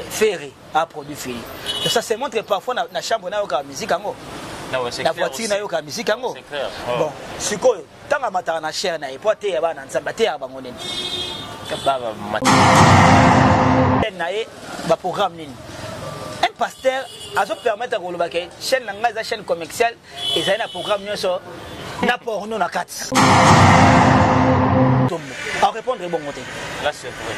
Ferré a produit Philly. Ça se montre parfois dans la chambre de musique. La voiture n'a pas de musique. Bon, c'est quoi? Tant que tu as une chair, tu peux te faire un programme. Un pasteur a permettre de faire une chaîne commerciale et un programme na porno na carte. À répondre bon côté. Là c'est vrai.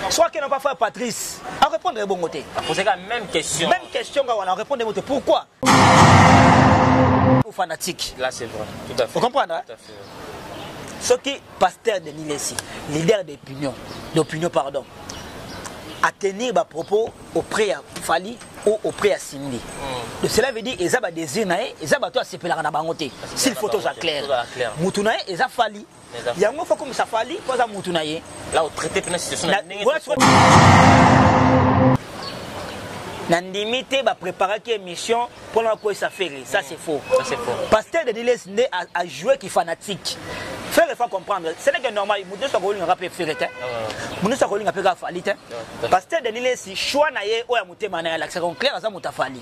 Soit qu'ils n'ont pas fait Patrice, à répondre bon côté. Poser la même question. Même question quand on a répondu bon côté. Pourquoi? Ou fanatique. Là c'est vrai. Tout à fait. Vous comprenez? Tout à fait. Ce qui pasteur de Nilesi, leader d'opinion pardon, à tenir des propos auprès à Fali ou auprès à Cindy. Donc cela veut dire qu'ils ont des désir, ils ont tout séparer na bangoté. Si le photo est clair. Moutunaye ils ont Fali. Il y a un fois comme ça Fali, quoi ça Moutunaye. Là au traité de la situation. Nandimité va préparer une émission pour la quoi ça fait. Ça c'est faux. Ça c'est faux. Pasteur de Nilesi a joué qui fanatique. Faire il faut comprendre. Ce n'est que normal. Nous sommes going à rappeler Ferretin. Nous sommes going à faire Falite. Pasteur de Nilesi choix naie ou à monter mané l'accès clair à ça Moutafali.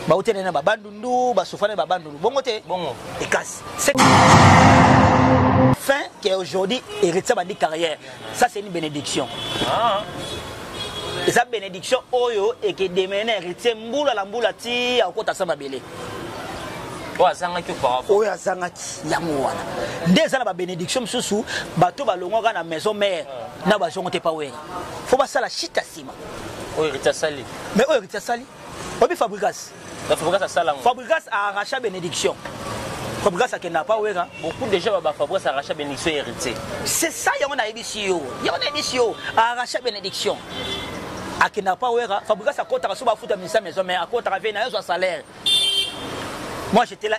Ba utene na babandundu, ba sofane babandundu. Bon côté. Bon. Et casse. C'est fin qui est aujourd'hui héritier de carrière. Ça c'est une bénédiction. Et sa bénédiction oyo et que demain héritier mboula la mboula ti à côté ça mabélé. Oya zangaki yango wana ndeza na ba bénédiction msusu bato balongwa na maison mère na ba jongo te pa wera faut ba sala chita sima oyo rita sali mais oyo rita sali obi Fabregas Fabregas a arraché bénédiction. Fabregas a kena pa wera beaucoup de gens ba Fabregas a arraché bénédiction héritier. C'est ça yango na ebisio a arraché bénédiction. A kena pa wera Fabregas a kota so ba futa ministère maison mère a kota ve na yo salaire. Moi j'étais là.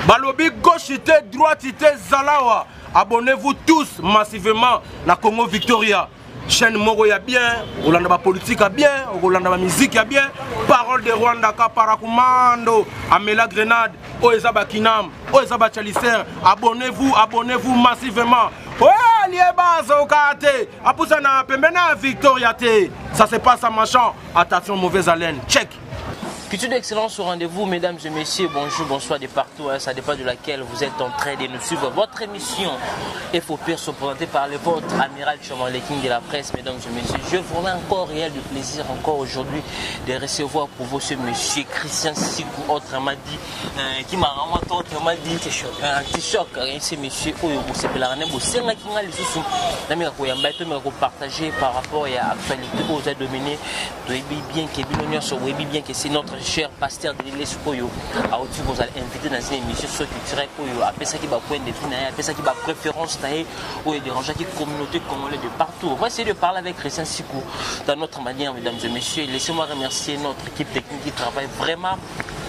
Balobi gauchité, droitité, Zalawa. Abonnez-vous tous massivement à Congo Victoria. Chaîne Moro ya bien, Olanda politique a bien, Olanda musique a bien. Parole de Rwanda Kaparakumando, Amela Grenade, Oezaba Kinam, Oezaba Chalicer. Abonnez-vous massivement. Ouais, liebaz au kate. Apusana pembena Victoria te. Ça se passe à Machan. Attention mauvaise haleine. Check. Culture d'excellence au rendez-vous, mesdames et messieurs, bonjour, bonsoir de partout, ça dépend de laquelle vous êtes en train de nous suivre. Votre émission FOP sont présentée par le vôtre, Amiral Chaman, le king de la presse, mesdames et messieurs. Je vous remets encore réel du plaisir, encore aujourd'hui, de recevoir pour vous ce monsieur Christian Sikou, autrement dit, qui m'a vraiment autrement dit, un petit choc, ce monsieur, où c'est que la reine, c'est un qui m'a les sous, partager par rapport à l'actualité aux dominé, bien que c'est notre cher pasteur de l'église Koyo, à où vous allez inviter dans une émission culturelle Koyo, après ça qui va point de vue, après ça qui va préférence taille, où il y a des gens qui communauté congolaise de partout. On va essayer de parler avec Christian Sikou dans notre manière, mesdames et messieurs. Laissez-moi remercier notre équipe technique qui travaille vraiment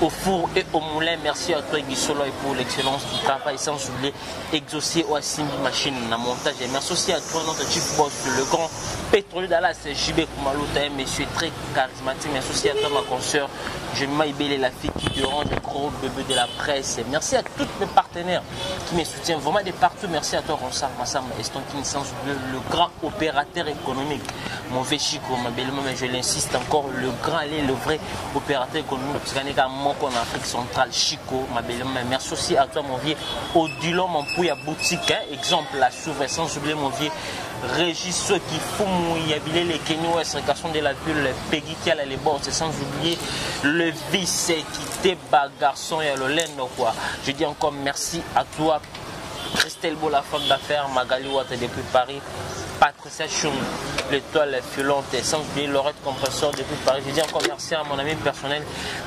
au four et au moulin. Merci à toi Guy Solo et pour l'excellence du travail sans oublier exaucer au Simbi Machine dans montage. Et merci aussi à toi notre chief boss, le grand pétrolier Dallas, JB Koumalouta, un monsieur très charismatique. Merci aussi à toi ma consoeur. Je m'appelle la fille qui te rend le gros bébé de la presse. Merci à tous mes partenaires qui me soutiennent vraiment de partout. Merci à toi Ronsard Massam Estonkin sans oublier le grand opérateur économique. Mon vieux Chico, ma belle-maman, mais je l'insiste encore, le grand, le vrai opérateur économique. Parce qu'il y a un manque en Afrique centrale, Chico, ma belle-maman. Merci aussi à toi mon vieux Odilon, mon pouille à boutique. Exemple, la Souveraine, sans oublier mon vieux Régis, ceux qui font mouiller les Kenyans, extraction de la ville, Peggy qui a les bords, sans oublier le vice qui débat garçon et le laine quoi. Je dis encore merci à toi, Christelle Beau, la femme d'affaires, Magali Watt depuis Paris, Patricia Choum, l'étoile filante, sans oublier Laurette Compresseur depuis Paris. Je dis encore merci à mon ami personnel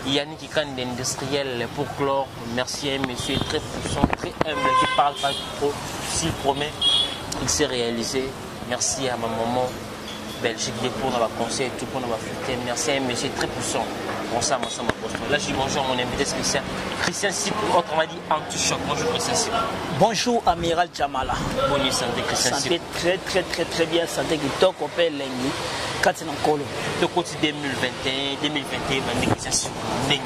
Yannick Ikan d'industriel pour clore. Merci à un monsieur très puissant, très humble qui parle pas trop, s'il promet. il s'est réalisé. Merci à ma maman Belgique pour avoir conseil, tout pour avoir fait. Merci à un monsieur très puissant. Bon ça, moi, ça m'a posté. Là, je dis bonjour à mon invité spécial, Christian Sipou, autrement dit Anti-Choc. Bonjour Christian Sipou. Bonjour Amiral Chamala. Bonne santé Christian Sipou. Santé très bien, santé qui toque au père Lengi. Quand c'est encore là. De côté 2021, 2021, Christian Sipou, Nengi.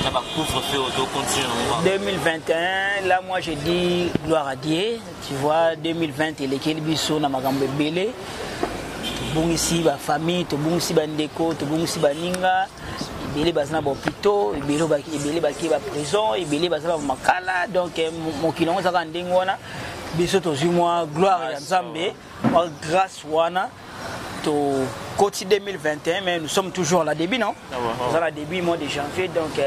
Là, bah, couvre-feu, auto, continue. 2021, là, moi, je dis gloire à Dieu. Tu vois, 2020, il est quel biso na magambe belé. Bon ici, ma famille, tout bon ici, bandeko, tout bon ici, baninga. Ibele bazana ba hôpital, ibele baki ba prison, ibele bazana ba makala. Donc mon kilongo ça quand ndengona, biso to moi gloire ya Nzambe, grâce wana to côté 2021 mais nous sommes toujours à la début non? Nous à la début mois de janvier donc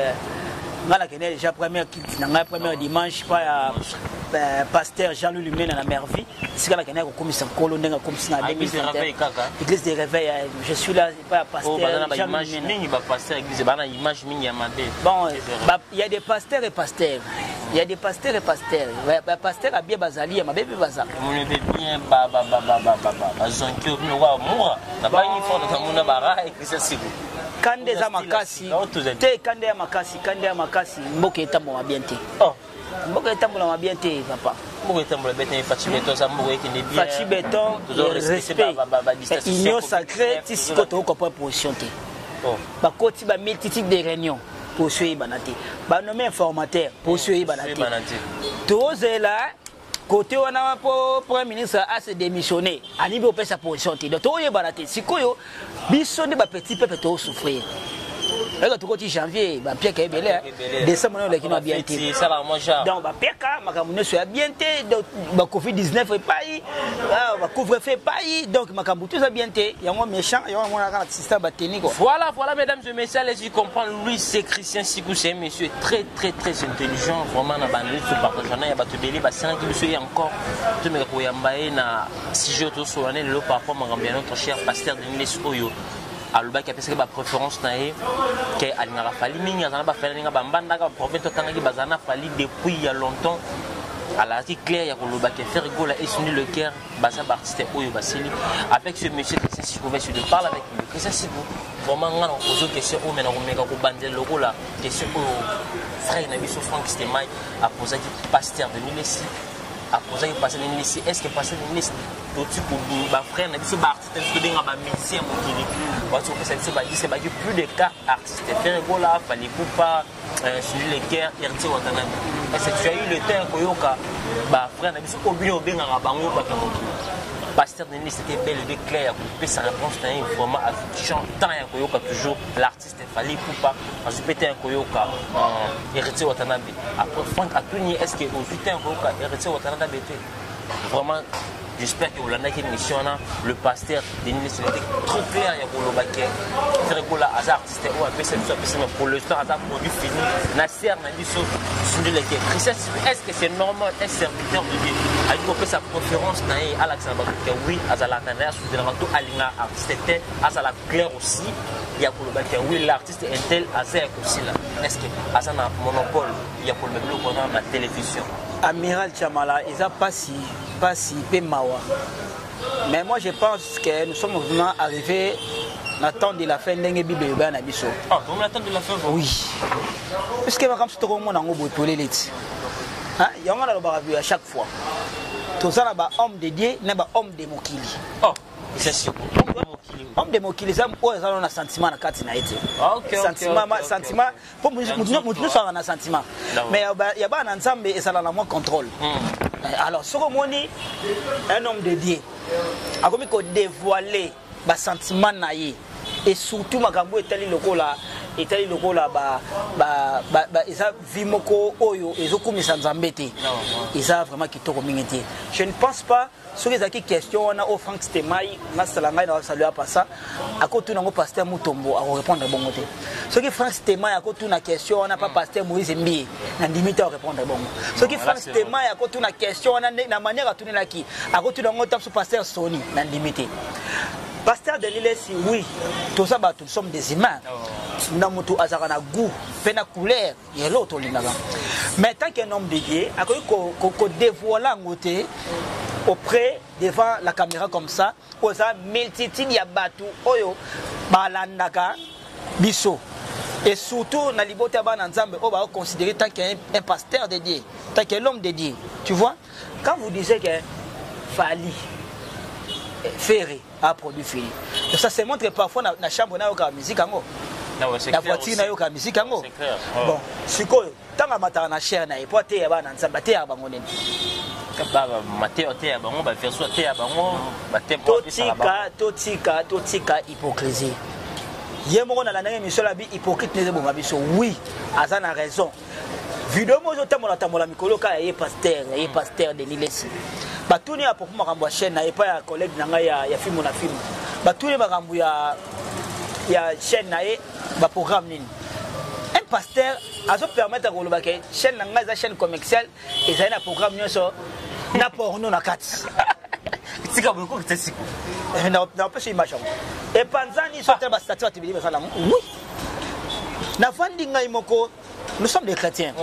on a déjà première dimanche pas pasteur Jean-Louis Lumena na Mervie c'est quand on a commencé comme ça en 2021 église de réveil je suis là pas pasteur Jean-Louis Lumena pasteur église bana image mingi ya mabe bon il y a des pasteurs et pasteurs il y a des pasteurs et pasteurs pasteur a bien bazali ya mabe bazali on le bien ba zonki no wa mura na ba ni fo na muna bara et Christian Sipou kande za makasi te kande ya makasi mboka etambola bien te mboka etambola bien te papa mboka etambola bien te fachi beton ça mboka ekende bien fachi beton respect union sacrée tisi ko to ko position te ba koti ba multitude de réunions pour suivre banate ba nommé informateur pour suivre banate tozela côté on a pour premier ministre a se démissionner ani be sa position te donc toye banate sikoyo biso ne ba petit peuple to souffrir. Là, tout côté janvier, bah Pierre Kébélé, décembre on est qui n'a bien été. Donc bah Pierre K, ma camoufle soit bien été, donc bah Covid-19 est pas y, bah couvre-feu pas y, donc ma camoufle tout a bien été. Il y a un méchant, il y a un système batténique. Voilà, mesdames et messieurs, les comprendre. Lui, c'est Christian Sipou, c'est un monsieur très intelligent, vraiment na bandé sur partageant, il y a battu belé, bah c'est un qui me suit encore. Tout me koyambaye na si je te souviens le parfois ma bien notre cher pasteur Denis Soyo. Aluba qui a pensé que ma préférence nae que alingara fali mingi azana ba fali ninga bambanda ka prophète tanga ki bazana fali depuis il y a longtemps à la claire ya koloba qui fait rigola et sonner le cœur basa artiste oyo basili avec ce monsieur Christian Sipou je de parler avec lui Christian Sipou vraiment ngana poser question o mena ko meka ko bandel lokola question o frère na biso Frank Stemai a posé pasteur de Milesi a posé pasteur de Milesi est-ce que pasteur de Milesi tout ba frère na biso ba artiste que denga ba musicien mokili parce que ça c'est pas plus de cas artistes faire gola fallait pas sur les guerres RT watana est-ce que tu as eu le temps koyoka ba frère na biso obino benga bango ba pasteur Denis c'était bel et clair pour sa réponse est vraiment chantant ya koyoka toujours l'artiste fallait pas parce que peut-être koyoka RT watana après Franck Atuni est-ce que au putain koyoka RT watana vraiment. J'espère que vous l'avez une mission, le pasteur Denis était trop clair pour le baquet. Très cool, les artistes ou un peu pour le temps, à produit fini. Nasser n'a dit ça sur les quais. Christian, est-ce que c'est normal un serviteur de Dieu a eu sa conférence à l'Alexandre oui, à la Tanner, sur le tout Alina artiste, à la claire aussi. Il y a pour le baquet, oui, l'artiste est tel, à aussi là. Est-ce que à ça un monopole, il y a pour le bleu pendant la télévision. Amiral Chamala, ils n'ont pas si peu mawa. Mais moi je pense que nous sommes vraiment arrivés à temps de la fin de la Bible. Ah, vous m'attendez de la fin? Oui. Parce que comme c'est tout le monde en haut pour l'élite. Il y a un homme à chaque fois. Tout ça, c'est un homme de Dieu, n'est pas homme de Mokili. Oh, c'est sûr. Homme de Mokili, c'est un sentiment dans la été. Sentiment, pour nous, nous sommes un sentiment. Mais il y a un ensemble et ça a moins contrôle. Alors, ce que un homme de Dieu, a comme dévoiler le sentiment naïe et surtout ma gambo est allé le là isa vimoko oyo ezokumi sanzambete isa vraiment kitoko mingete. Je ne pense pas sur les acquis questions on a au Frank Stemai na salanga na saluer pas ça à côté nango pasteur Mutombo à répondre bon côté. Ce qui Frank Stemai à côté na question on a pas pasteur Moïse Mbi na limite à répondre bon. Ce qui Frank Stemai à côté na question on a na manière à tourner là qui à côté nango tape sur pasteur Sony na limite. Pasteur Denis, oui, tout ça, nous sommes des humains. Nous avons un goût, une couleur, et l'autre. Mais tant qu'un homme de Dieu, il faut dévoiler auprès devant la caméra comme ça aux multitude ya batu oyo balandaka biso et surtout na libota bana nzambe o ba considérer tant qu'un pasteur de Dieu, tant qu'un homme de Dieu. Tu vois, quand vous disiez que Fali Ferré a produit Fili, ça se montre parfois dans la chambre na yoka musique ango. La voiture na yoka musique ango. Bon, sikoyo tanga matana na chair na epote ya bana nzambe te ya bango nene. Mateo te ya bango ba verso te ya bango ba tempo totika hypocrisie. Yemoko na la émission la bi hypocrite ne bonga biso. Oui, aza na raison. Vidéo mozo tamola mikolo ka ye pasteur de Nilesi. Batuni a pour makambo chaîne na pas ya collègue nanga ya film na film. Batuni makambo ya chaîne na ye ba programme nini. Un pasteur azo permettre ko loba ke chaîne nanga za chaîne commerciale et ça na programme nyoso na porno na kati. Tika beaucoup que c'est na pas sur image. Et panzani so teba statut atibili be kala. Oui. Na fandi ngai moko nous sommes des chrétiens.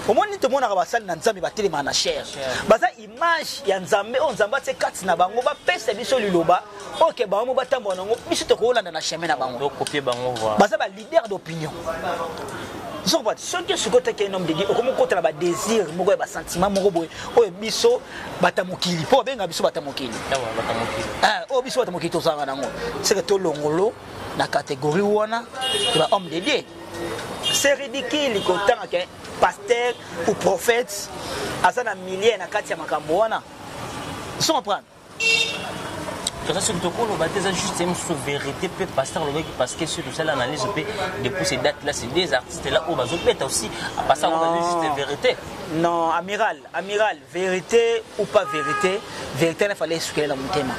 Au moins tout le monde a basal na nzambe ba télé na cher. Baza image ya nzambe on nzamba te kati na bango ba pesa biso liloba. OK ba mo batambo na ngo biso to ko landa na chemin na bango. Donc copier bango voir. Baza ba leader d'opinion. Ils sont pas ceux qui se côté qu'un homme de Dieu, comme côté la désir, moko ba sentiment moko boy. O biso batamokili. Po benga biso batamokili. O biso batamokili to sanga nango. C'est que to longolo na catégorie wana ba homme de Dieu. C'est ridicule quand un pasteur ou prophète a ça na milliers na kati ya makambo wana. Ils sont comprendre. Ça c'est le toko le baptême juste une vérité peut pasteur le mec parce que sur tout ça l'analyse peut depuis ces dates là c'est des artistes là au bazo peut aussi à passer on juste vérité. Non, amiral, vérité ou pas vérité, vérité il fallait essuyer la mutema.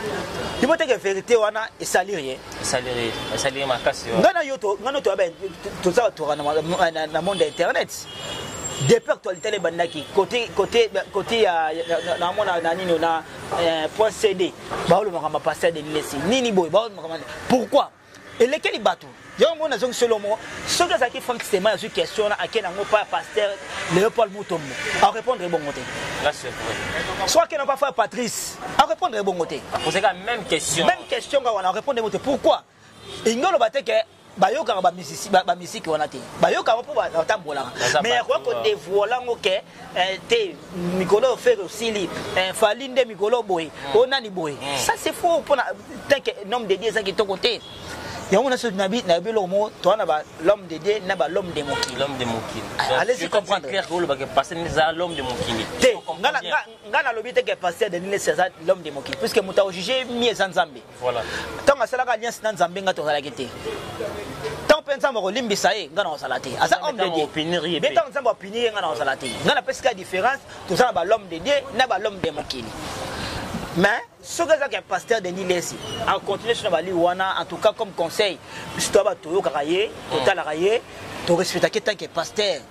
Tu vois que vérité wana et salir ma casse. Ngana yoto ben tout ça tu na monde internet. Depuis actualité les bandaki côté na mona na nini na point CD ba le makamba pasteur de Nilesi nini boy ba makamba pourquoi et lesquels bateau yo mona zong solomo ce que ça qui font système sur question à quel ngo pas pasteur Léopold Mutombo à répondre bon côté là c'est vrai soit qu'il n'a pas fait Patrice à répondre bon côté poser la même question quand on a répondre bon côté pourquoi ingolo bateke bayoka ba musique wana te bayoka po ba tambola mais quoi ko dévoiler ngoke te mikolo faire aussi li falinde mikolo boy onani boy ça c'est faux pour tant que nom de Dieu ça qui to côté ya on a ce nabi lo mo to na ba l'homme de Dieu na ba l'homme de mokili allez-y comprendre clair que le ba passer ça l'homme de mokili ngana lobi te que passer de Nilesi ça l'homme de mokili puisque muta juger mi ezanzambe voilà tant que ça la alliance na nzambe ngato la kete tant pensa mo limbisa e ngana osalate asa homme de Dieu mais tant nzambe opinier ngana osalate ngana pesika différence tout ça ba l'homme de Dieu na ba l'homme de mokili. Mais ce que c'est pasteur de Nilesi, en continuer sur la wana, en tout cas comme conseil, si tu as tout karaye, total karaye, tu respectes que tant que pasteur.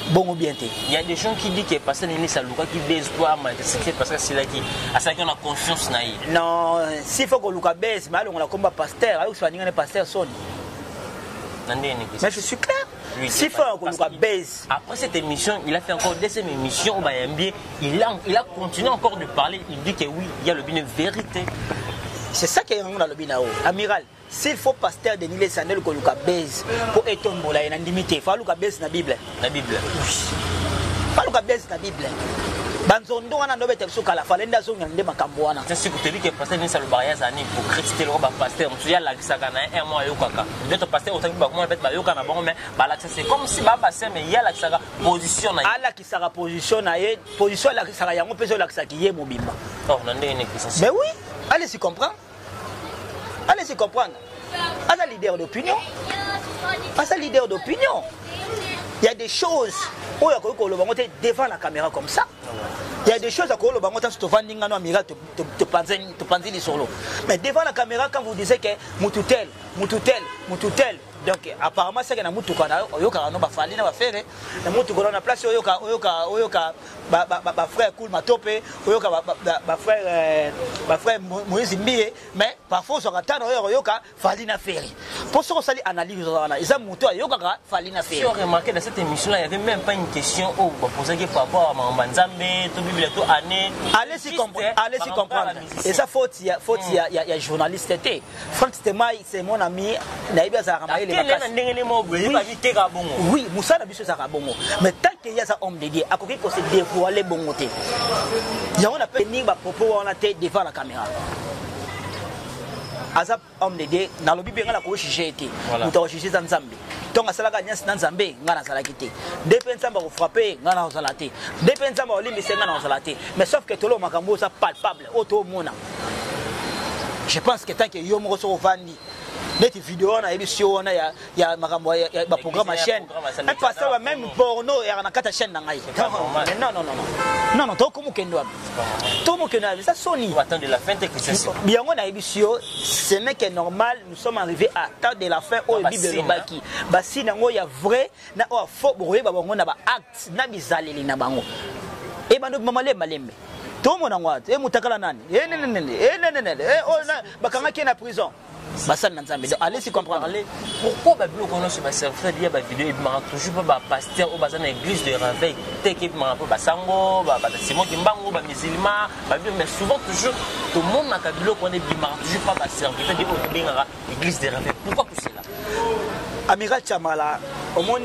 Bon ou bien il y a des gens qui disent que pasteur Nilesi a Luka qui baisse toi, mais c'est parce que c'est là qui, à ça qu'on a confiance naïe. Non, s'il faut que Luka baisse, mais on a combat pasteur, alors que soit un pasteur sonne. Mais je suis clair. S'il faut qu'on baisse. Après cette émission, il a fait encore deuxième émission au Bayambie. Il a continué encore de parler. Il dit que oui, il y a le bien vérité. C'est ça qu'il y a dans le binao. Amiral, s'il faut pasteur de Nilesi Sandel que Luka baisse pour être bon là, il y a une limite. Il faut Luka baisse dans la Bible. La Bible. Oui. Il faut Luka baisse dans la Bible. Banzondo wana ndo bete biso kala falenda zo ngande makambo wana. C'est que tu dis que pasteur Nilesi Lubaya zani pour critiquer le roba pasteur. Tu y a la gisaka na un mois yokaka. D'autres pasteurs autant que ba comment peut ba yokana bon mais ba la c'est comme si ba pasteur mais il y a la gisaka position na. Ala kisaka position na ye, position la kisaka yango peso la kisaka ye mobimba. Oh nandé une question. Mais oui, allez-y comprendre. Allez-y comprendre. Asa leader d'opinion. Asa leader d'opinion. Il y a des choses où il y a devant la caméra comme ça. Il y a des choses à quoi le bango te vend n'ingano amiral te panzi les solo. Mais devant la caméra quand vous disiez que mututel. Donc apparemment c'est que na mutuka na oyoka no ba fali na ba faire na mutuka na place oyoka ba frère cool matope oyoka ba frère Moïse Mbie mais parfois so katana oyoka fali na faire. Pour ce qu'on s'ali analyse na isa mutu oyoka fali na faire. Si on remarquait dans cette émission là il y avait même pas une question où on posait par rapport à Mamba Nzambe to bientôt année. Allez-y comprendre. Et ça faute il y a journaliste était. Franck c'est mon ami. Naïba ça ramailler les vacances. Oui, Moussa Nabiso ça rabongo. Mais tant qu'il y a ça homme dédié, à côté qu'on se dévoiler bon côté. Il y a on appelle ni ba propos on a tête devant la caméra. Azap homme dédié dans le bibi ngala ko chiché été. Ou to chiché dans Nzambe. Donc asala ka nyasi dans Nzambe ngana sala kité. Depuis Nzamba ko frapper ngana osala té. Depuis Nzamba oli mi ngana osala té. Mais sauf que tolo makambo ça palpable auto mona. Je pense que tant que yo mo so vandi des vidéos na émission na ya makambo ya programme chaîne. Et pas ça même porno ya na kata chaîne na ngai. Non, to comme kendo. To mo kendo ça Sony. On attend de la fin de l'émission. Bien on a émission, ce n'est que normal, nous sommes arrivés à temps de la fin au bible de Baki. Ba si nango ya vrai na o faux boye ba bango na ba acte na bizaleli na bango. E bando mamale malembe. To mo na ngwate, e mutakala nani? Oh na bakanga ki na prison. Allez-y comprendre. Pourquoi Babylon connaît ce serviteur lié à vidéo et toujours pas pasteur au bazar de l'église de réveil tel que Basango, Simon Kimbango, Musulman, mais souvent toujours tout le monde n'a qu'à toujours pas serviteur de l'église de réveil. Pourquoi tout cela? Amiral Chamala, au moins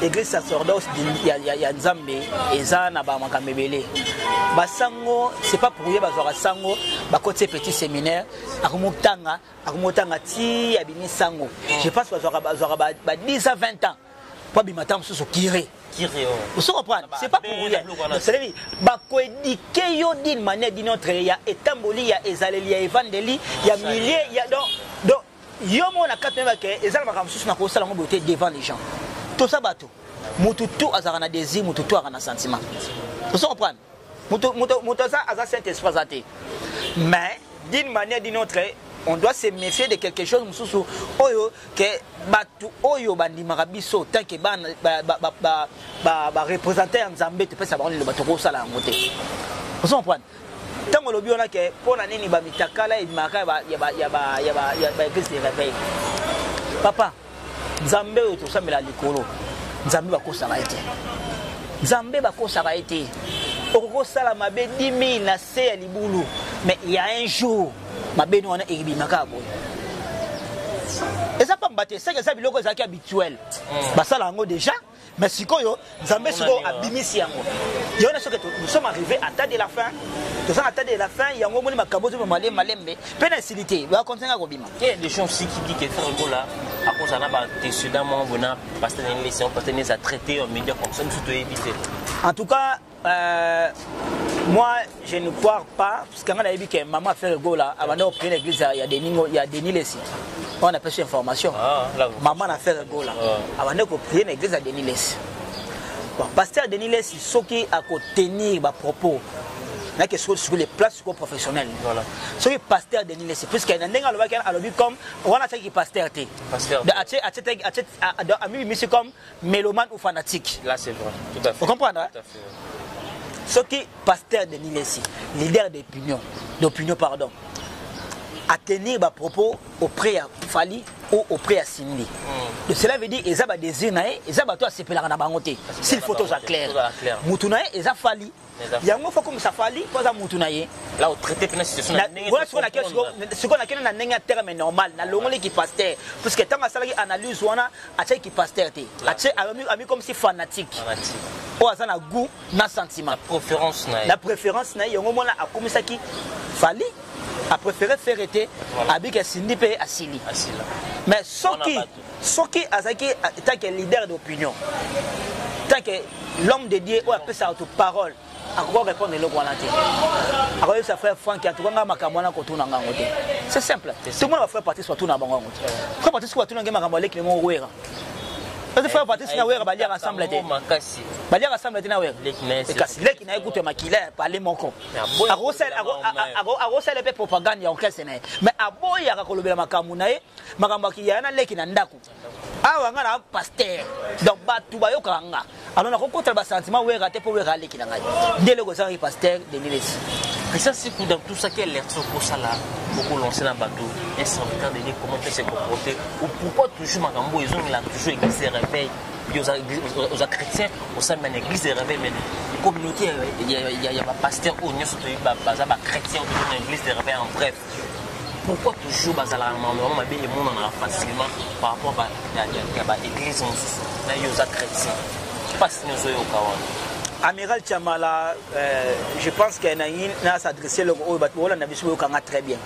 l'église sacerdoce ya Nzambe eza na ba makamebele basango c'est pas pour y bazora sango ba côté petit séminaire akumutanga ti abimi sango je pense bazora ba 10 à 20 ans pas bimatam sous kiré vous comprenez c'est pas pour rien c'est dire ba ko éduquer yo d'une manière d'une autre ya etamboli ya ezaleli ya evangeli ya milliers ya donc yo mo na katema ke ezala makambo sous na ko sala ngo beauté devant les gens. Tout ça bateau. Mututu azarana désir, mututu azarana sentiment. Vous comprenez? Mututu ça azar Saint-Esprit. Mais d'une manière d'une autre, on doit se méfier de quelque chose mususu oyo que batu oyo bandi marabiso tant que ba représenter Nzambe te peut savoir le bateau ko sala ngote. Vous comprenez? Tant que lobi on a que pour la nini ba mitakala et maka ya église de réveil. Papa Nzambe to samela likolo Nzambe bakosala ete Nzambe bakosala ete okosala mabe 10 000 na se ya libulu mais il y a un jour mabe no wana ebimaka boye eza pas mbaté c'est que ça biloko ezaki habituel basala ngo déjà mais sikoyo Nzambe siko abimisi yango yona soke nous sommes arrivés à temps de la fin. Tout ça à temps de la fin yango moni makambo zo malembe pénalité ba kontenga ko bima. Il y a des gens aussi qui disent que frère Ngola à cause d'un antécédent venant passer dans les séances passer à traiter en médias comme ça nous doit éviter. En tout cas moi je ne crois pas parce que quand on a dit que maman fait le go là avant d'ouvrir l'église il y a Denis Lessi. On a perçu information. Maman a fait le go là avant d'ouvrir l'église à Denis Lessi. Bon, pasteur Denis Lessi ce qui a tenir ba propos na que sur les places professionnelles. Voilà. Ce qui pasteur Denis Lessi puisque y a ndenga lobi comme on a fait qui pasteur té. Pasteur. Ami monsieur comme mélomane ou fanatique. Là c'est vrai. Tout à fait. Vous comprenez? Tout à fait. Ce qui pasteur Denis Lessi, leader d'opinion pardon, à tenir des propos auprès à Fali ou auprès à Cindy. Donc cela veut dire qu'ils ont des désir, ils ont des séparés dans la bangote. S'il faut tout ça clair. Moutunaye, ils ont Fali. Il y a un fois comme ça Fali, pas à Moutunaye. Là, au traité de la situation. Voilà ce qu'on a qu'un terme normal, na l'ongole qui pasteur. Parce que tant que ça analyse, on a acheté qui pasteur. Acheté ami comme si fanatique. Ou à un goût, na sentiment. La préférence, il y a un moment là, à comme ça qui Fali. A préféré faire été avec Cindy et Assili. Mais ce qui tant que leader d'opinion, tant que l'homme de Dieu, ou appelle ça auto-parole, à quoi répondre le Guanate. À quoi ça fait Franck qui a tout le monde. C'est simple. Tout le monde va faire partie soit tout dans le monde. Faire partie soit tout dans le monde qui est mon ouéra. Parce que faire partie c'est ouéra, balia ensemble. Balia ensemble na ouéra. Kasi leki na écoute makila parler mon con. A rosel pe propagande ya okese na. Mais aboya ka kolobela makamu na ye, makambo ki yana leki na ndaku. Awa nga na pasteur. Donc batu ba yokanga. Alors na kokota ba sentiment ouéra te po ouéra leki na ngai. Ndele ko ça pasteur de Nilesi. Et ça c'est dans tout ça qu'elle l'air pour ça là. Beaucoup lancer dans bateau, un serviteur de dire comment se comporter ou pourquoi toujours makambo ils ont toujours église de réveil aux chrétiens au sein de l'église de réveil mais communauté, il y a un pasteur au niveau de chrétien dans l'église de réveil en bref. Pourquoi toujours bazala normalement bien le monde en facilement par rapport à l'église là il y a chrétien. Pas si nous sommes au Kawan. Amiral Chamala, je pense qu'il a s'adressé le rôle on a vu très bien.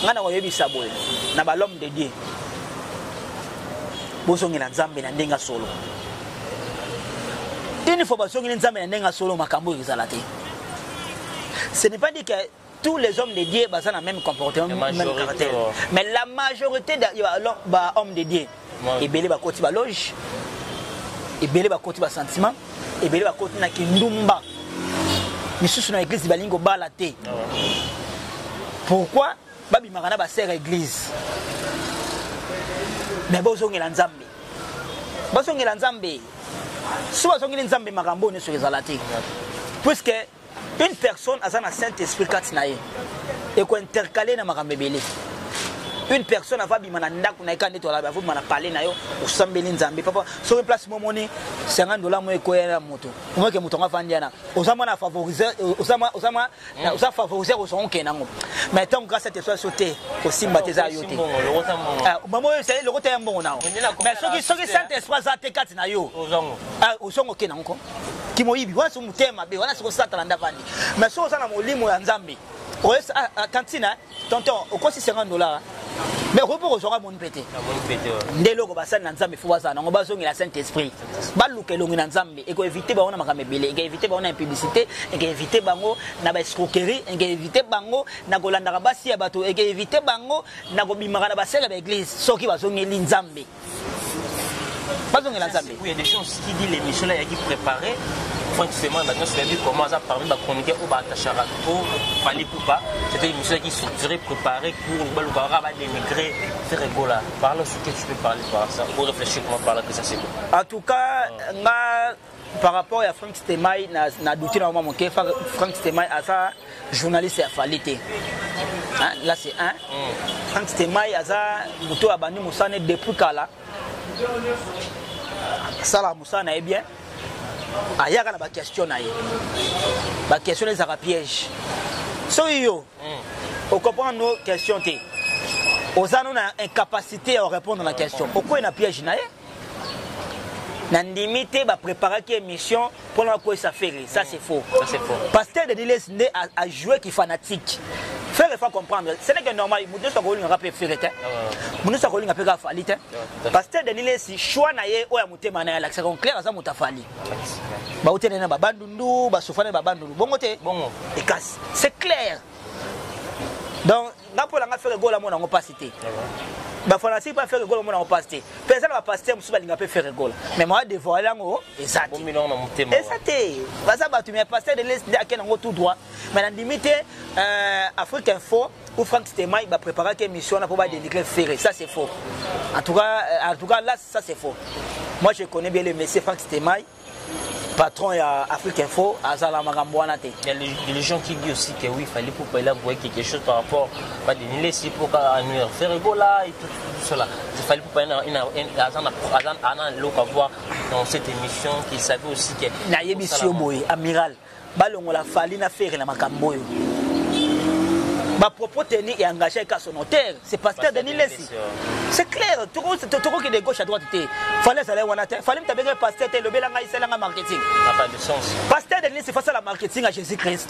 On a vu ça boy. Na ba l'homme de Dieu. Bosongi na Nzambe na ndenga solo. Une fois bosongi na Nzambe na ndenga solo makambo ezalate. Ce n'est pas dit que tous les hommes de Dieu ont le même comportement, le même caractère. Mais la majorité des hommes de Dieu, ils belé ba koti ba loge, ils belé ba koti ba sentiment, ils belé ba koti na kindumba. Misusu na église balingo balate. Pourquoi? Babi marana ba sert église. Mais bozongi la Nzambe. Bozongi la Nzambe. Si bozongi la Nzambe makambo ne sur ezalate. Puisque une personne a un Saint-Esprit katinaye et qu'on intercalé na makambebele. Une personne a fabi mananda kuna ikande to la ba mana parler na yo osambeli Nzambe papa sur une place momoni $50 mo ekoyela moto. Moi que moto ngafandi na osama na favoriser osama favoriser au son kenango. Mais tant grâce à cette soit sauté au simba teza yote. Maman c'est le côté bon na. Mais ceux qui Saint-Esprit za te katina yo. Osongo kenango. Kimoyibi wasu mutema be wana siko satana ndavandi mais so sana molimo ya Nzambe oesa kantina tonton okosi $50 mais repos ozora mon pété ndelo ko basana Nzambe fo basana ngo bazongi la Saint-Esprit baluke longi na Nzambe e ko éviter ba ona makamebele e ko éviter ba ona publicité e ko éviter bango na ba escroquerie e ko éviter bango na kolanda basi ya bato e ko éviter bango na ko bimaka na basela ba église soki bazongi li Nzambe. Il y a des choses qui disent l'émission là qui préparée. Franchement, maintenant je vais dire comment ça parmi ma chronique ou Batachara pour Fali Poupa. C'était une émission qui est structurée, préparée pour le Baraba dénigrer, faire rigoler. Parle ce que tu peux parler par ça pour réfléchir comment parler que ça c'est bon. En tout cas, par rapport à Frank Stemay, na douté na mon que Frank Stemay a ça journaliste à Falité. Là c'est un. Frank Stemay a ça moto abandi musane depuis kala. Ça la musana est bien. Ayaka na ba question na ye. Ba question les ara piège. So yo. On comprend nos questions té. Ozano na incapacité à répondre à la question. Pourquoi na piège na ye? Na limité ba préparer qui émission pour la quoi ça fait. Ça c'est faux. Ça c'est faux. Pasteur de Niles a joué qui fanatique. Faire il faut comprendre. Ce n'est que normal. Nous sommes going rapper faire té. Nous sommes going rapper fali té. Pasteur de Niles choix na ye o ya mutema na l'accès clair ça mutafali. Ba utene na ba bandundu, ba sofana ba bandundu. Bongo té. Bongo. Et casse. C'est clair. Donc, là pour la faire goal à mon on pas cité. Ba fanatique pas faire goal à mon on pas cité. Personne va pasteur musu balinga peut faire goal. Mais moi devoir là ngo exact. Bon million na mutema. Exact. Ba ça ba tu mais pasteur de l'Est à quel ngo tout droit. Mais la limite Afrique Info ou Frank Stemay va préparer une émission pour pas dénigrer Ferré. Ça c'est faux. En tout cas là ça c'est faux. Moi je connais bien le monsieur Frank Stemay. Patron à Afrique Info, à Zalamarambouana. Il y a des gens qui disent aussi que oui, il fallait pour là voir quelque chose par rapport à des niveaux si pour faire rigolo là et tout cela. Il fallait pour pas voir dans cette émission qu'il savait aussi que. Naïbisio Boy, amiral, balon la fali na faire la makamboyo. Ma propre tenue est engagé avec son notaire, c'est pasteur Denis Lessi. C'est clair, tout le monde est de gauche à droite. Fallait que pasteur le belanga c'est la marketing. Ça n'a pas de sens. Pasteur Denis c'est face à la marketing à Jésus-Christ.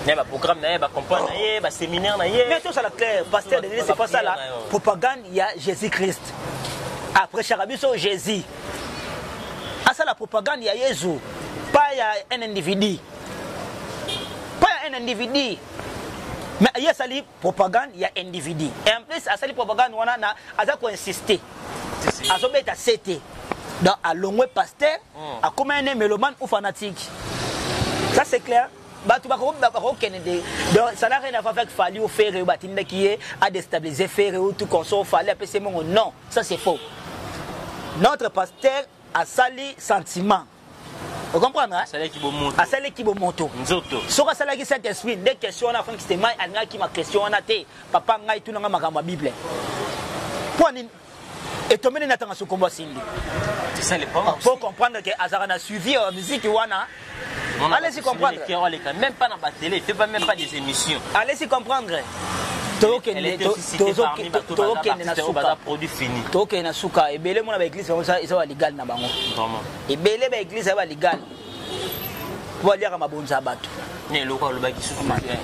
Il y a un programme, il y a un campagne, il y a un séminaire. Mais tout ça la clair, pasteur Denis c'est face à la propagande, il y a Jésus-Christ. Après Charabiso Jésus. À ça la propagande, il y a Jésus. Pas il y a un individu. Pas un individu. Mais il y a sali propagande, il y a individu. Et en plus, à sali propagande, on a insisté. À ce moment-là, c'était dans à l'ongwe pasteur, à comme un mélomane ou fanatique. Ça c'est clair. Donc ça n'a rien à voir avec Fali ou faire ou Batinda qui est à déstabiliser faire ou tout consort Fali après c'est mon non, ça c'est faux. Notre pasteur a sali sentiment. Vous comprenez? À celle qui vous monte. Sur la salle qui Saint-Esprit, des questions à Frank Stemay, à qui ma question en a été. Papa n'a tout dans ma Bible. Et tu mets dans ce combat Cindy. C'est ça les problèmes. Faut comprendre que Azara a suivi la musique Wana. Allez-y comprendre. Même pas dans la télé, il fait pas même pas des émissions. Allez-y comprendre. Elle était aussi citée parmi les produits finis. Toke na suka ebele mona ba église ça va légal na bango. Vraiment. Ebele ba église ça va légal. Pour aller à mabonza bato. Mais le roi le baki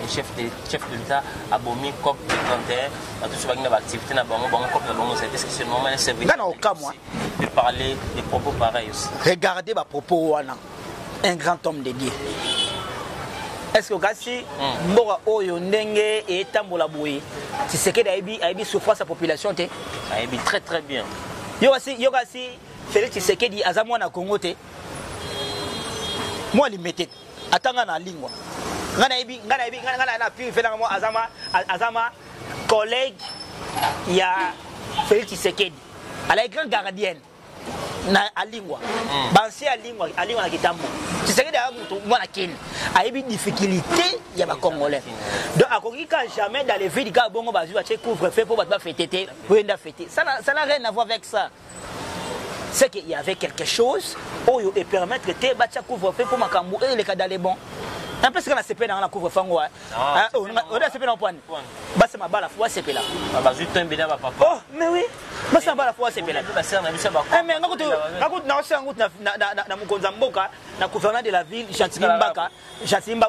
chef de l'État a bombé COP 31 à tout ce qui va activité na bango COP na bango c'est que c'est normal un service. De parler des propos pareils aussi. Regardez ba propos wana. Un grand homme de Dieu. Est-ce que Gassi Mbora Oyo Ndenge et Tambola Boui, tu sais que Aibi souffre sa population te? Aibi très très bien. Yogasi, Félix Tshisekedi Azamwa na Congo te. Moi limité. Attends na lingua. Ngana na pi fait moi Azama collègue il y a Félix Tshisekedi. Elle est grande gardienne. Na alingwa bansi alingwa na kitambo tu sais que d'ailleurs moi na ken a eu difficulté il y a ba congolais donc akoki ka jamais dans les villes ga bongo bazu ba couvre-feu pour ba fêter pour enda fêter ça n'a rien à voir avec ça. C'est qu'il y avait quelque chose oyo et permettre te ba couvre-feu pour makambo et les cas d'aller bon un peu ce qu'on a CP dans la couvre-feu on a CP dans point bah c'est ma balle la fois CP là bah juste un bénin papa oh mais oui bah c'est ma balle la fois CP là mais na mukonza mboka na gouverneur de la ville Jantimba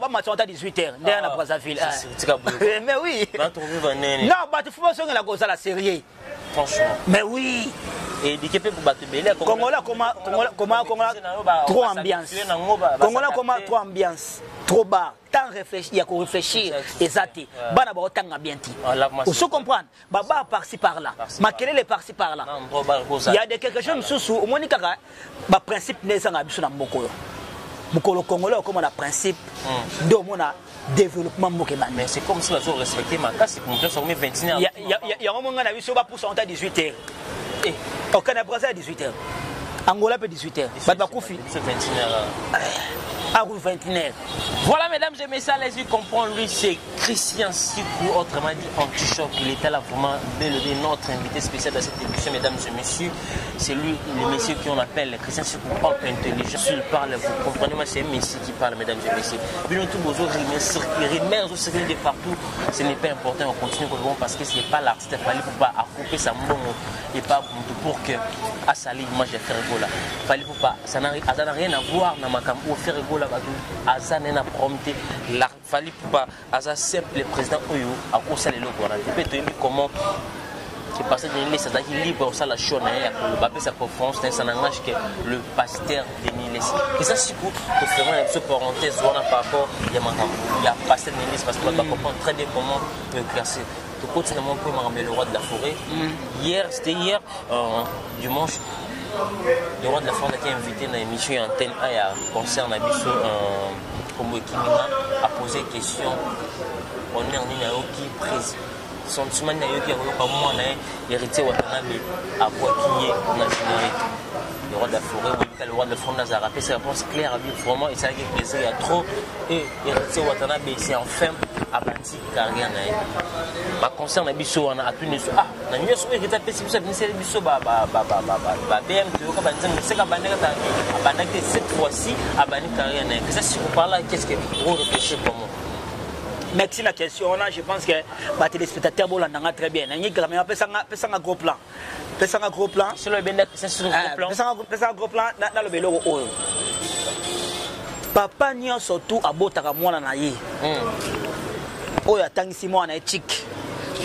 ba matin à 18h derrière la Brazzaville mais oui non bah tu faut pas sonner la cause la série franchement mais oui et dit que pour battre belé Congola comment trop ambiance Congola comment trop ambiance trop bas tant réfléchir il y a qu'on réfléchir exact bana ba otanga bien ti on se comprendre baba par-ci par-là makelele par-ci par-là il y a quelque chose sous au moins kaka ba principe nezanga biso na mbokolo mukolo congolais comme on a principe de mona développement mokeba mais c'est comme si on respecter ma casse c'est pour ça on met 29 il y a un moment na biso ba pour à 18h et au Canada Brazza à 18h Angola peut 18h ba koufi 21h à 21h. Voilà mesdames et messieurs, les yeux comprendre lui c'est Christian Sikou, autrement dit Anti-Choc. Il était là vraiment d'élever notre invité spécial dans cette émission mesdames et messieurs. C'est lui le monsieur qu'on appelle Christian Sikou, homme intelligent. Il parle, vous comprenez moi c'est un monsieur qui parle mesdames et messieurs. Bien tout beau rimes circuler de partout. Ce n'est pas important, on continue parce que ce n'est pas l'artiste, il fallait pas accouper sa mbongo et pas pour que à salir moi j'ai fait rigola. Il fallait pas ça n'a rien à voir dans ma campagne faire rigola. Aza nena prompté la fali pas Aza simple président Oyo a conseillé le gouvernement peut-être comment qui passe de l'île c'est qui libre ça la chone et ba sa conférence ça n'engage que le pasteur Denis Lessi et ça c'est pour vraiment une petite parenthèse par rapport il y a pasteur Denis Lessi parce que on va comprendre très bien comment classer tout continuellement pour m'amener le roi de la forêt c'était hier dimanche. Le roi de la forêt a été invité dans l'émission Antenne A concerne Abisso comme Kimina a posé question on est en qui prise sentiment qui a pas moi héritier Watanabe à quoi qui est on a généré le roi de la forêt le roi de la forêt n'a rappelé ses réponses claires à vivre vraiment et ça a été plaisir il y a trop et héritier Watanabe c'est enfin à bâtir carrière ma concerne Abisso on a appuyé sur na nyos o ekita pesi biso ministère biso ba BM to ko banza museka bandeka ta bandaka cette fois-ci abani carrière na que ça si on parle qu'est-ce que vous réfléchissez comment merci la question là je pense que les téléspectateurs bolandanga très bien ngi gramé pesanga gros plan sur le benda c'est sur gros plan pesanga gros plan na le belo oyo papa nyo surtout abotaka mwana na ye oyo atangisi mwana éthique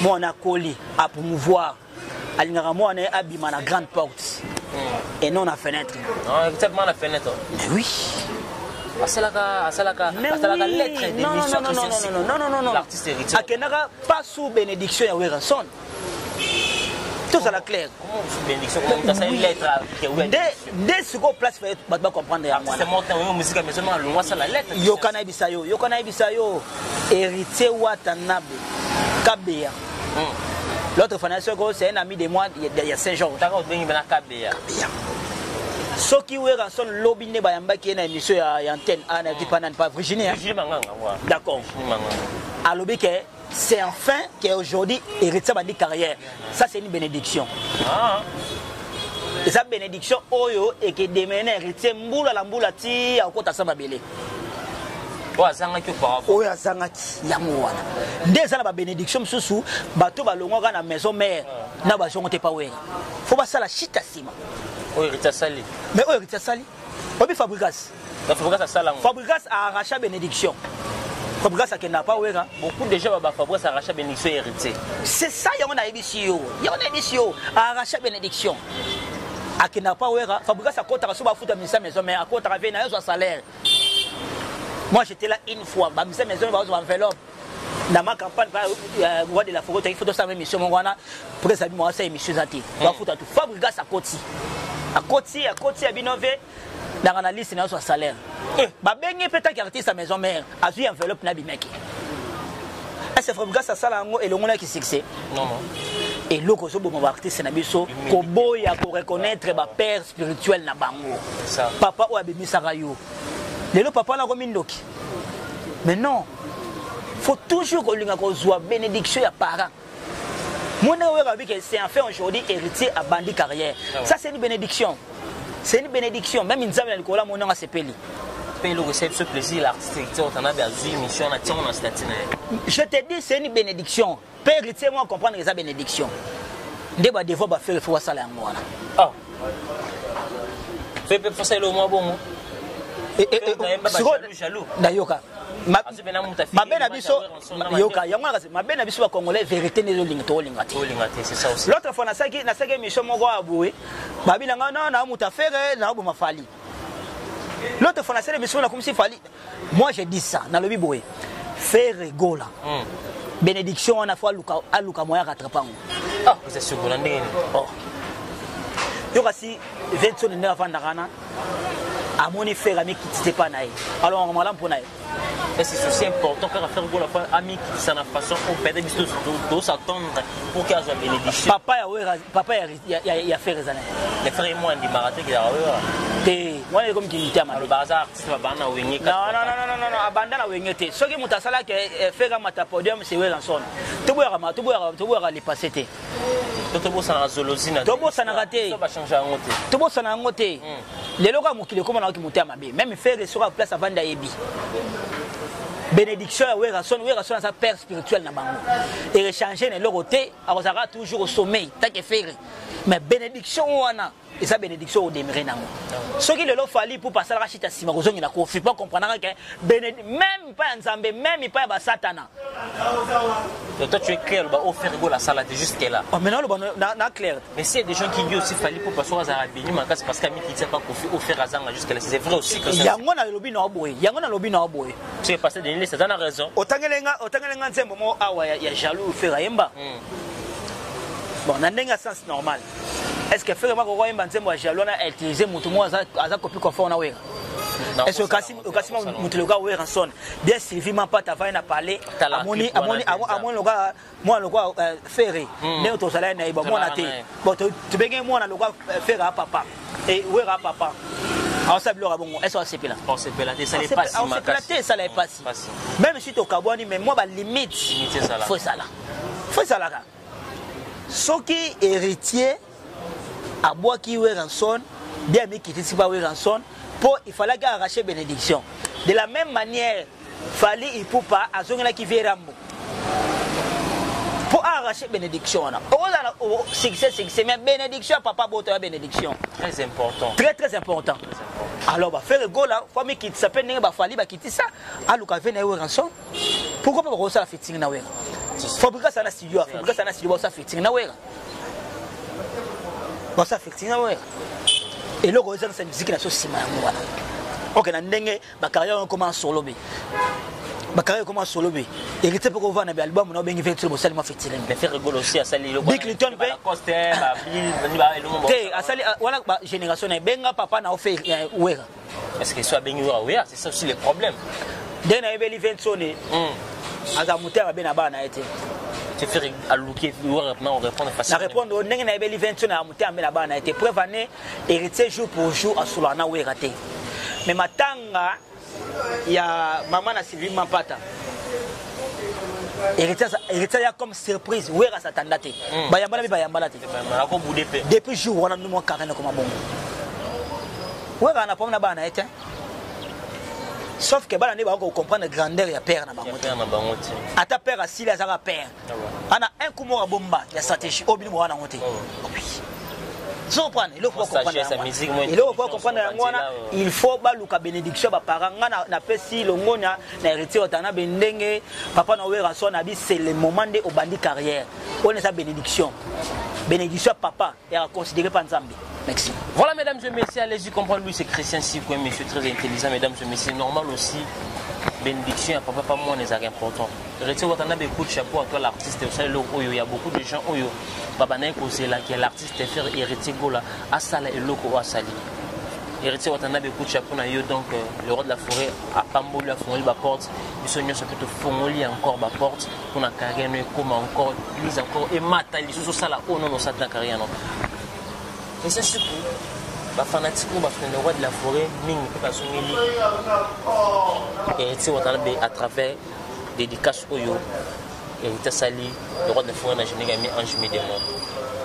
moi on a collé à promouvoir alingaka moi on a abima la grande porte et non la fenêtre non exactement la fenêtre mais oui asalaka lettre d'émission non l'artiste héritier akenaka pas sous bénédiction ya Werason tout ça la clair comment sous bénédiction comment ça une lettre dès ce qu'on place fait ba comprendre ya c'est montant musique mais seulement le moi ça la lettre yokana bisayo héritier Watanabe Kabea. L'autre fondation c'est un ami de moi il y a 5 jours. Ce qui est son lobby ne bayamba qui est une émission à antenne à n'importe pas Virginie. D'accord. À lobby que c'est enfin qu'aujourd'hui héritier de carrière. Ça c'est une bénédiction. eza bénédiction oyo ekedemene héritier mbula la mbula ti akota sa mabele oyo azangaki auparavant oyo azangaki yango wana nde eza na babénédiction mosusu bato balongwaka na maison mère na bazongo te pa wera fo basala chita nsima oyo héritier asali mais oyo héritier asali obi Fabrigas Fabrigas a arraché bénédiction. Fabrigas a kenna pas wera. Beaucoup de gens Fabrigas a arraché bénédiction héritier. C'est ça y'a a émission. Y'a a émission a arraché bénédiction. A kenna pas wera. Fabrigas a kota so ba futa misa maison mais a kota revient na son salaire. Moi j'étais là une fois, ba misa maison ba zo enveloppe. Dans ma campagne roi de la forêt il faut de ça même mission mon wana pour ça moi ça émission zati. Ba futa tout Fabrigas a koti. A koti a binové. Dans l'analyse, c'est notre salaire. Bah, ben, peut-être qu'artiste à maison mère, a vu enveloppe na bimeki. Est-ce que Fabrigas a ça et le monde qui succès? Non, non. Et l'eau que ce bon artiste na biso, kobo ya ko reconnaître ba père spirituel na bango. Ça. Papa ou abimi sarayo. Le papa na romindoki. Mais non. Faut toujours que l'on ait bénédiction ya parents. Mon c'est en fait aujourd'hui héritier à bandit carrière. Ça c'est une bénédiction. C'est une bénédiction. Même une zame à l'école, mon nom a sepeli. Ce plaisir, l'artiste, on a une mission, on a statine. Je te dis, c'est une bénédiction. Père, héritier, moi, comprendre les bénédictions. Débat de voir faire le faux salaire moi. Ah. Fais pas ça le moins bon. Jaloux. D'ailleurs, ma belle abisso, yoka, ma belle abisso congolais vérité ne lingate. C'est ça aussi. L'autre fois, na saki mission mon gars aboué. Babi na na muta faire na bo mafali. L'autre fois, na saki mission na comme si fali. Moi j'ai dit ça dans le biboué. Faire rigola. Bénédiction on a fois aluka moya rattrapango. Ah, c'est sûr que l'année. Oh. Yoka si 20 ne avant d'arana. À mon effet, ami qui n'était pas naïf. Alors, on m'a pour naïf. C'est aussi important qu'à faire pour la ami qui s'en a façon pour perdre des choses s'attendre pour qu'il y ait une bénédiction. Papa, il a fait raisonner. Les frères et moi, on dit marathon qui a eu. Moi, comme qui dit le bazar artiste va banner au wingé. Non, abandonne au wingé. Ce qui m'a sala que fait un matapodium, c'est où l'enson. Tout boire les passetés. Tout beau ça na zoologie na. Tout beau ça na raté. Ça va changer en côté. Tout beau ça na ngoté. Les locaux qui le comment qui monter à mabe. Même faire sur la place avant d'aébi. Bénédiction à Werason sa père spirituel na bango. Et échanger les loroté, arosara toujours au sommet, tant que faire. Mais bénédiction wana, et sa bénédiction au demeuré nango. Ce qui le lot fallait pour passer la chita sima kozongi na ko, faut pas comprendre que même pas Nzambe, même pas Satana. Toi tu es clair, bah offrir la salade jusqu'à là. Oh maintenant le na clair. Mais s'il y a des gens qui disent aussi fallait pour passer aux arabes, mais c'est parce qu'ami qui sait pas qu'on offrir à Zanga jusqu'à là, c'est vrai aussi que ça. Yango na lobby na boy, yango na lobby na boy. Tu es passé de c'est dans raison. Otangelenga nzembo mo awa ya jaloux faire yemba. Bon, na ndenga sens normal. Est-ce que faire ma ko yemba nzembo ya jaloux na utiliser mutu mo aza copie confort na wera? Est-ce que Kassim mutu le gars wera son bien Sylvie man pas t'avait na parler amoni loga moi loga ferré mais auto salaire na iba moi na té. Bon tu benge moi na loga faire à papa et wera papa. Alors ça blora bon est-ce que c'est pela on c'est pela ça n'est pas si macassé ça n'est pas si même si to kaboni mais moi ba limite faut ça là ce qui héritier à bois qui est rançon bien mais qui ici pas rançon pour il fallait arracher bénédiction de la même manière fallait il faut pas azongela qui vient rambo pour arracher bénédiction là oh succès mais bénédiction papa boto bénédiction très important très important alors bah faire le go là famille qui s'appelle n'est pas fallait bah quitter ça aluka venir au rançon pourquoi pas ça la fitting na wera Fabrigas ça na studio ça fitting na wera bah ça fitting na wera et le rose c'est musique na so sima ngwana OK na ndenge ba carrière commence solo be hérité pour voir na album na bengi fait le sali ma fitting mais faire rigolo aussi à sali le Big Clinton be coster ba bi ba le moment té à sali voilà ba génération na benga papa na offert wera est-ce que soit bengi wera c'est ça aussi le problème dès na ebeli ventone aza mutera bena ba na été tu fais à looker on répond facilement na répondre ndenge na ebeli ventone na mutera bena ba na été preuve année hérité jour pour jour à Solana wera té mais matanga ya maman na Sylvie Mampata héritier comme surprise où est-ce s'attendait depuis jour on a nous carrément comme bon où est-ce qu'on a pas été sauf que bana ne ba ko comprendre grandeur ya père na bango ata père asili azaka père ana un kumo ka bomba ya stratégie obini mo wana ngote sans prendre il faut comprendre il faut baluka bénédiction ba parents na pesi longonya na héritier otana bendenge papa na wera so na bi c'est le moment de obandi carrière on est sa bénédiction papa et à considérer pas nzambe. Merci. Voilà mesdames et messieurs, allez-y comprendre, lui c'est Christian Sikoué, monsieur très intelligent, mesdames et messieurs, normal aussi, bénédiction à papa, pas moi, les arts importants. Retire votre anabe coup de chapeau à toi l'artiste, il y a beaucoup de gens, Baba Naïko, là, qui est l'artiste, héritier Gola, Asala et Loko Asali. Héritier votre anabe coup de chapeau, donc le roi de la forêt, à Pambo, la forêt, la porte, ils sont venus plutôt Fongoli encore, la porte, on a carré, comme encore, lise encore, et Mata, ils sont ça là, oh non, ça n'a carré, non. Et c'est surtout, les fanatiques, le roi de la forêt, et à travers des dédicaces Oyo, et Sali, le roi de la forêt n'a jamais mis en chemin des mots.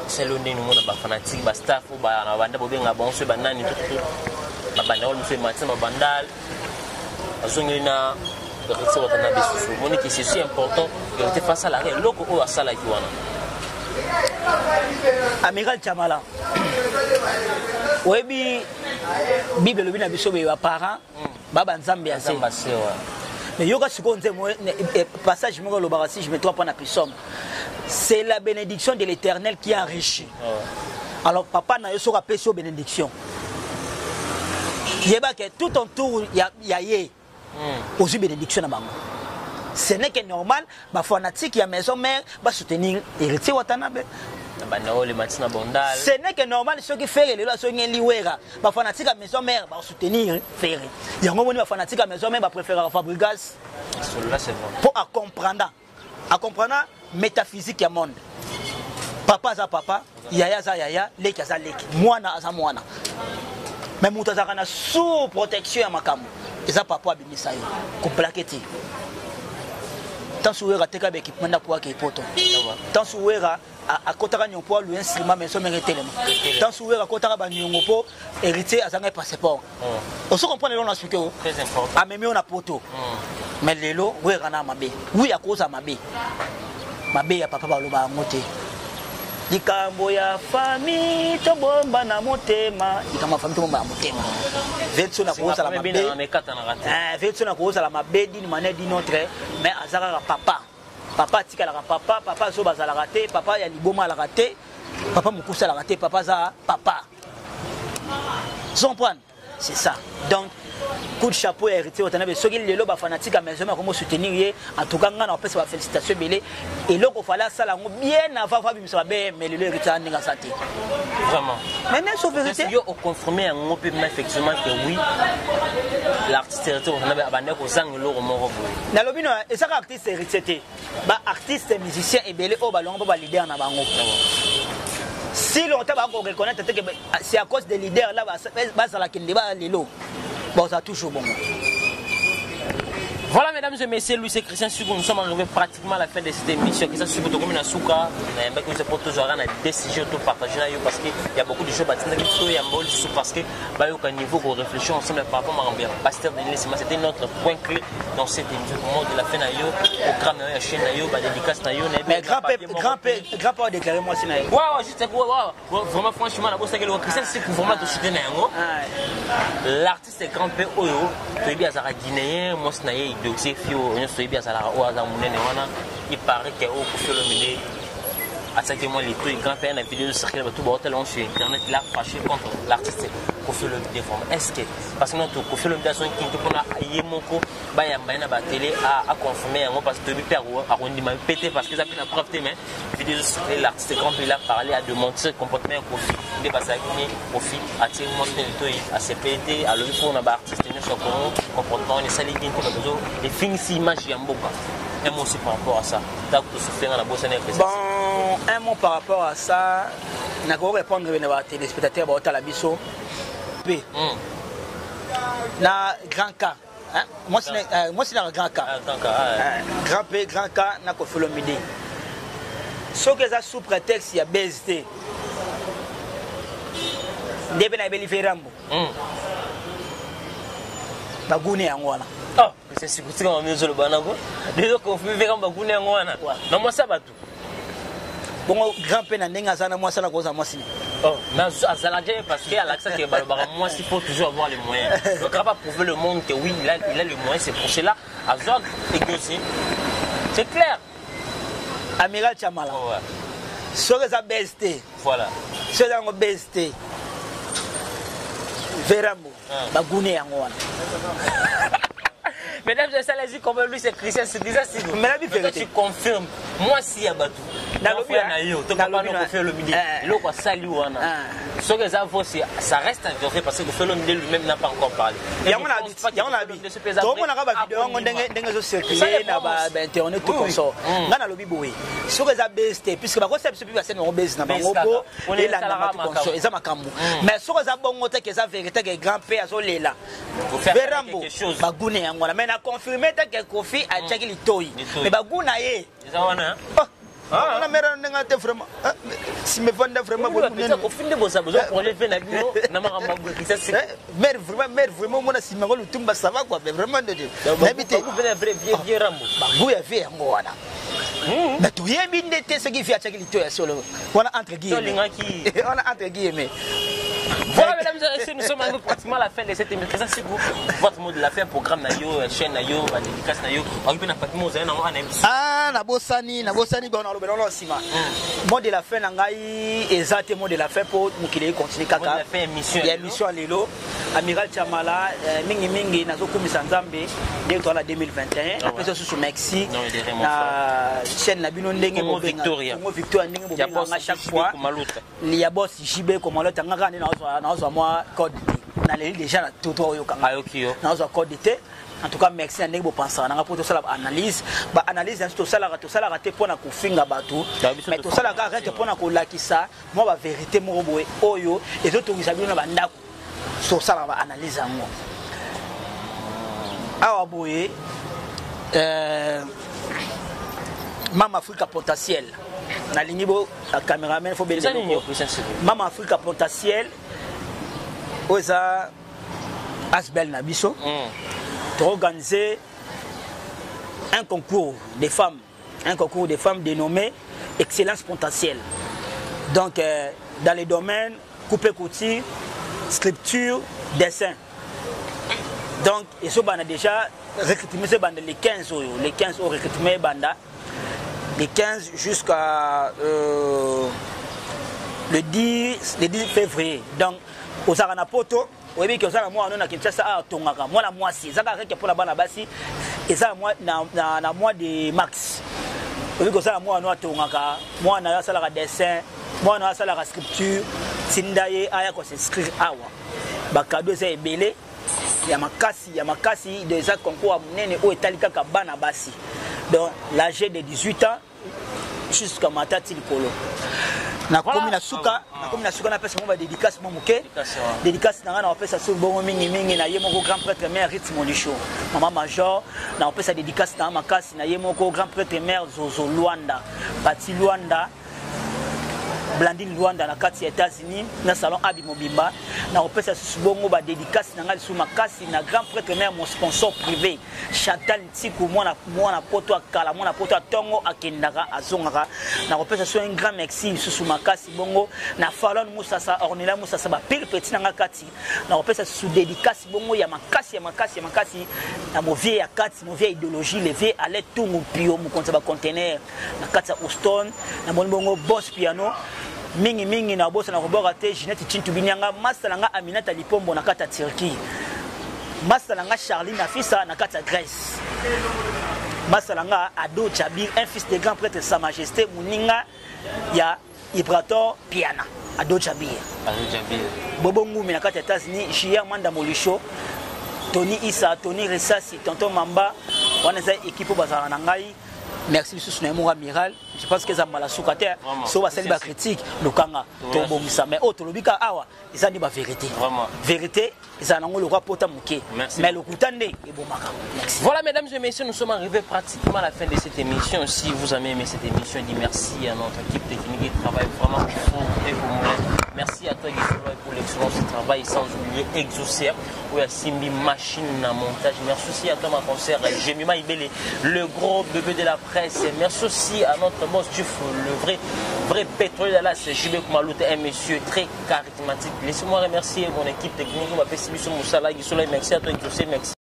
C'est le nez, nous, les fanatiques, les staff, les bandes, les bandes, les bandes, les bandes, les bandal, les zongina, le retire votre anabe sous. Mon équipe, c'est si important, il était face à l'arrêt, l'eau à Sala Kiwana. Amiral Chamala. Webi Bible le bina biso be parents baba nzambe assez. Mais yoga seconde passage mo lo barasi je me trompe pas pissum. C'est la bénédiction de l'Éternel qui enrichit. Alors papa na yo so rappelé sur bénédiction. Yeba que tout autour ya yé. Aussi bénédiction na bango. Ce n'est que normal, ma fanatique ya maison mère va soutenir héritier Watanabe. Ce n'est que normal ceux qui font les lois sont liwera. Ma fanatique à maison mère va soutenir faire. Il y a un moment où ma fanatique à maison mère va préférer Fabregas. Pour comprendre métaphysique ya monde. Papa za papa, yaya za yaya, leki za leki. Mwana za mwana. Mais mutaza na sous protection ya makambo. Eza papa abimisa yo. Ko plaquetti. Tant souera teka be équipement na kwa ke poto. Tant souera a kotaka nyompo lu instrument mais so mérite tellement. Tant souera kotaka ba nyongo po héritier azanga passeport. On se comprend le on expliquer. Très important. A même on a poto. Mais lelo wera na mabe. Oui a cause mabe. Mabe ya papa ba lo ba ngote. Likambo ya famille to bomba na motema. Likambo famille to bomba na motema. Vetso na koza la mabe. Vetso na koza la mabe d'une manière d'une autre, mais azara papa. Papa tika la papa, papa so bazala raté, papa ya liboma la raté, papa mukusa la raté, papa za papa. Sans prendre, c'est ça. Donc coup de chapeau héritier Watanabe soki lelo ba fanatique à maison comment soutenir en tout cas on peut se félicitations belé et là il fallait ça là bien avant Fabi Misa mais le héritier a ninga santé vraiment mais même sauf vérité yo confirmer on peut effectivement que oui l'artiste héritier Watanabe abandé ko sang lo moko na lobino et ça artiste héritier ba artiste musicien et belé au ballon ba leader na bango. Si longtemps va reconnaître que c'est à cause des leaders là bas la kende ba lelo bon ça toujours bon. Voilà mesdames et messieurs, Louis et Christian Sikoué, nous sommes arrivés pratiquement à la fin de cette émission. Christian Sikoué, comme une souka, nous sommes pour toujours avoir des décisions de partager parce qu'il y a beaucoup de choses il y a beaucoup de choses parce que au niveau où réfléchir ensemble par rapport à Pasteur Denis, c'était notre point clé dans cette émission. Au moment de la fin, au crâne, à la chaîne, à la dédicace, mais grand père déclaré moi c'est ouais, juste vraiment franchement, la bosse que Christian Sikoué vraiment te soutient. L'artiste est grand père Oyo, tu es bien à guinéen, moi c'est donc c'est fio on se bien ça là au hasard il paraît que au Kofi attaquer moi les trucs grand père la vidéo circule tout bordel on sur internet il a fâché contre l'artiste Kofi déforme est-ce que parce que notre Kofi Olomide son qui pour na yemoko ba ya na ba télé a confirmer parce que depuis père arrondi m'a pété parce que ça fait la preuve mais vidéo circule l'artiste grand il a parlé à démontrer comportement Kofi il passe avec Kofi a tiré mon tout à CPT à l'autre pour na ba artiste ne soit comportement les sali qui les films si image ya mboka un mot aussi par rapport à ça donc tout se fait dans la bosse bon un mot par rapport à ça n'a pas répondre à téléspectateurs à la biso p na grand cas Moi c'est un grand cas. Grand P, grand cas, n'a qu'au fait le midi. Ce que ça sous prétexte, il y a BST. Début n'a pas livré Rambo. Bagouné en voilà. Oh, c'est ce que tu as mis sur le banango. Déjà qu'on fait vers un bagouné en voilà. Non, moi ça va tout. Bon, grand P n'a n'enga ça, moi ça la cause à moi si. Oh, mais à Zaladje, parce qu'à l'accent que moi, il faut toujours avoir les moyens. Donc, on va prouver le monde que oui, il a les moyens, c'est pour cela. À Zog et Gossi, c'est clair. Amiral Chamala. Oh, ouais. Sur les BST. Voilà. Sur les BST. Verambo. Bagouné en voilà. Mesdames et messieurs, comme lui, c'est Christian, c'est déjà si vous. Mais toi, tu confirmes. Moi, si il y a Batou. Dans le pays, tu peux pas nous faire le midi. L'eau, ça lui, ce que ça vaut, ça reste à vérifier parce que le fait le midi lui-même n'a pas encore parlé. Il y a un habit. Il y a un habit. Tout le monde a une vidéo, on a circulé, on a internet, tout comme ça. On a le biboué. Ce que ça baisse, puisque ma concept, c'est plus facile, on baisse dans ma robo, et là, on a ça ma camou. Mais ce que ça bon, on a que ça vérité, que grand père, ça l'est là. Verambo, bagouné, on a mais a confirmé que Kofi a checké les toits. Mais bagouna est. On a mis vraiment. Si me vendent vraiment beaucoup de gens. Au fin de vos besoins, projet fait la vidéo, n'a pas mais vraiment, moi, si ma rôle tombe, ça va quoi. Mais vraiment, de Dieu. N'habitez. Vous venez vieux Rambo. Bagou est vieux, moi. Mais tout y est bien d'été ce qui fait à checker les toits sur le. On a entre guillemets. On a entre guillemets. Voilà, mesdames et messieurs, nous sommes arrivés pratiquement à la fin de cette émission. C'est votre mot de la fin, programme Nayo, chaîne Nayo, dédicace Nayo. Ah, Nabosani, bon, on a le mot de la fin, exact mot de la fin pour nous qui continuer kaka. Il y a émission à Lelo, Amiral Chamala, Mingi, Nazo Kumisa Nzambe, dès 2021. Après ça, sous Mexique, la chaîne Nabino Ndenge, Victoria, à chaque fois. Il y a boss JB comme l'autre. Moi code na les déjà tout au code en tout cas merci à Nebo penser na pour tout ça analyse tout ça la raté pour na kufinga bato mais tout ça la arrête pour na ko lakisa moi ba vérité mo boye oyo et autres vous savez na bandako sur ça la analyse en moi awa boye Mama Africa potentiel na lingibo caméraman faut bien Mama Africa potentiel oza Asbel Nabiso organiser un concours de femmes dénommé Excellence Potentielle. Donc dans les domaines coupé couture, sculpture, dessin. Donc et ce banda déjà recruté les 15 recruté banda les 15 jusqu'à le 10 février. Donc aux Aranapoto, vous voyez que vous avez moi qui ça a tongaka moi la moitié ça a pour la bana basi et ça moi na mois de max. Vous voyez que ça moi no tongaka moi na ça la dessin moi na ça la sculpture tindaye aya ko s'inscrire awa ba cadeau c'est belé ya makasi de ça concours munene o etalika ka bana basi. Donc l'âge de 18 ans jusqu'à matati likolo. Na komi na suka na pesa mo ba dédicace mo muke dédicace na na pesa sur bongo mingi na yemo ko grand prêtre mère rythme lisho mama major na pesa dédicace na makasi na yemo ko grand prêtre mère Zozo Luanda Pati Luanda Blandine Luanda na kati ya États-Unis na salon Abi Mobimba na opesa subongo ba dédicace na ngali suma kasi na grand prêtre mère mon sponsor privé Chantal Tsiku mwana poto akala mwana poto tongo akendaka azongaka na opesa so un grand merci suma kasi bongo na Falon Musasa Ornella Musasa ba pile petit na kati na opesa sous dédicace bongo ya makasi na mo vie ya kati mo vie idéologie le vie allait tout mon pio mo konta ba conteneur na kati ya Houston na bongo boss piano mingi na bossa na koboka te Ginette Chintu Binyanga masalanga Aminata Lipombo na kata Turquie masalanga Charlie Nafisa na kata Grèce masalanga Ado Chabir un fils de grand prêtre Sa Majesté Muninga ya Ibrator Piana Ado Chabir Bobo Ngumi na kata États-Unis Jia Manda Molisho Tony Issa Tony Resasi Tonton Mamba wana za équipe bazala na ngai merci lisusu na mon amiral je pense que ça mala soukate so ba sali ba critique lokanga to bongisa mais autre lobika awa ça ni ba vérité vérité ça nango le roi pota muke mais le kutande et bomaka. Voilà mesdames et messieurs, nous sommes arrivés pratiquement à la fin de cette émission. Si vous avez aimé cette émission, dis merci à notre équipe technique qui travaille vraiment pour vous et pour moi. Merci à toi Guy pour l'excellence du travail, sans oublier Exaucer ou à Simbi Machine à montage. Merci aussi à toi ma concert Jemima Ibele, le gros bébé de la presse. Merci aussi à notre boss Tuf, le vrai pétrole de la JB Koumalout, un monsieur très charismatique. Laissez-moi remercier mon équipe technique, ma Pessibiso Moussala, merci à toi Exaucer, merci.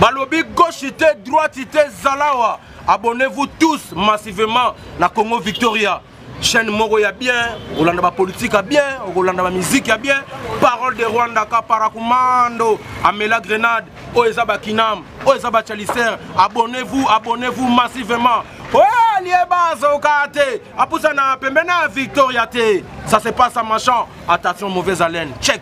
Balobi gauchité, droitité, Zalawa. Abonnez-vous tous massivement na Congo Victoria. Chaîne Moro ya bien, Olanda politique a bien, Olanda musique a bien. Parole de Rwanda Kaparakumando, Amela Grenade, Oezaba Kinam, Oezaba Chalicer. Abonnez-vous massivement. Ouais, Lieba Zokate, Apusana Pembena Victoria T. Ça se passe à machin. Attention, mauvaise haleine. Check.